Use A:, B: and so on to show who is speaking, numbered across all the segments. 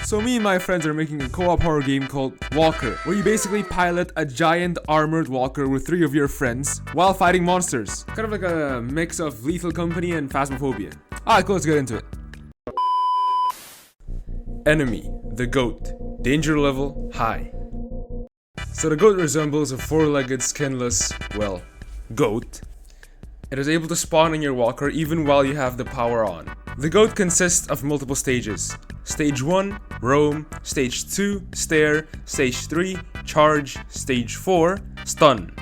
A: So me and my friends are making a co-op horror game called Walker, where you basically pilot a giant armored walker with 3 of your friends while fighting monsters. Kind of like a mix of Lethal Company and Phasmophobia. Alright, cool, let's get into it. Enemy, the goat. Danger level, high. So the goat resembles a 4-legged skinless, well, goat. It is able to spawn in your walker even while you have the power on. The goat consists of multiple stages. Stage 1, roam. Stage 2, stare. Stage 3, charge. Stage 4, stun.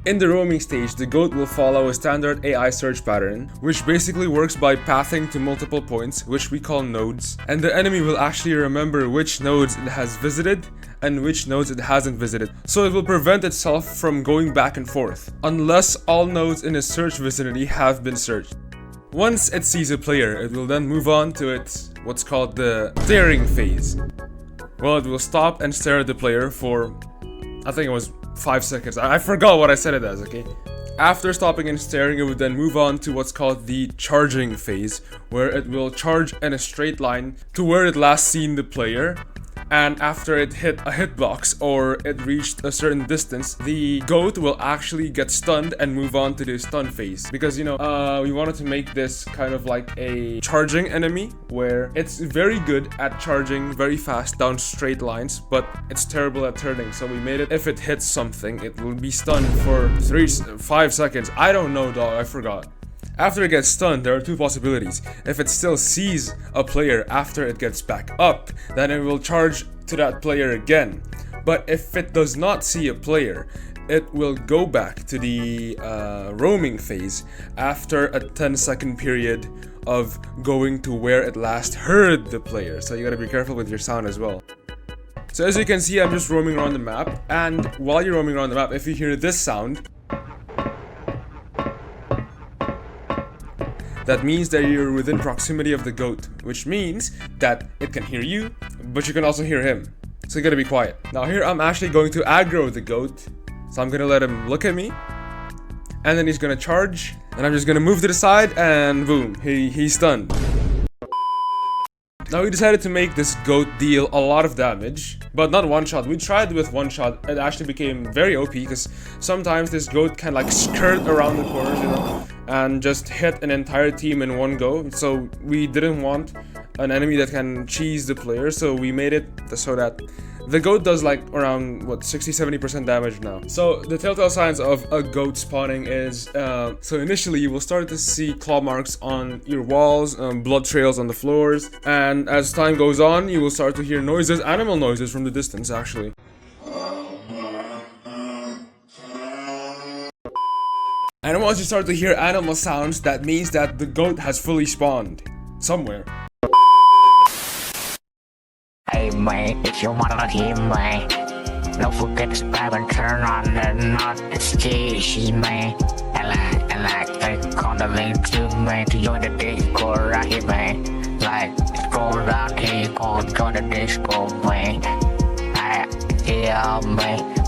A: In the roaming stage, the goat will follow a standard AI search pattern, which basically works by pathing to multiple points, which we call nodes, and the enemy will actually remember which nodes it has visited and which nodes it hasn't visited, so it will prevent itself from going back and forth, unless all nodes in its search vicinity have been searched. Once it sees a player, it will then move on to its what's called the staring phase. Well, it will stop and stare at the player for, I think it was 5 seconds. I forgot what I said it as, okay? After stopping and staring, it would then move on to what's called the charging phase, where it will charge in a straight line to where it last seen the player. And after it hit a hitbox or it reached a certain distance, the goat will actually get stunned and move on to the stun phase. Because, you know, we wanted to make this kind of like a charging enemy where it's very good at charging very fast down straight lines, but it's terrible at turning. So we made it, if it hits something, it will be stunned for 5 seconds. I don't know, dog, I forgot. After it gets stunned, there are 2 possibilities. If it still sees a player after it gets back up, then it will charge to that player again. But if it does not see a player, it will go back to the roaming phase after a 10-second period of going to where it last heard the player. So you gotta be careful with your sound as well. So as you can see, I'm just roaming around the map, and while you're roaming around the map, if you hear this sound, that means that you're within proximity of the goat, which means that it can hear you, but you can also hear him. So you gotta be quiet. Now here I'm actually going to aggro the goat, so I'm gonna let him look at me, and then he's gonna charge, and I'm just gonna move to the side, and boom, he's stunned. Now we decided to make this goat deal a lot of damage, but not one shot. We tried with one shot, it actually became very OP, because sometimes this goat can like skirt around the corners, you know, and just hit an entire team in one go. So we didn't want an enemy that can cheese the player, so we made it so that the goat does like around, what, 60-70% damage now. So the telltale signs of a goat spawning is, so initially you will start to see claw marks on your walls, blood trails on the floors, and as time goes on, you will start to hear noises, animal noises from the distance actually. And once you start to hear animal sounds, that means that the goat has fully spawned somewhere.
B: Hey mate, if you wanna hear me, don't forget to subscribe and turn on the notification, man. And like, click on the link to me to join the Discord right here, man. Like, scroll down here, go join the Discord, man. Yeah, man.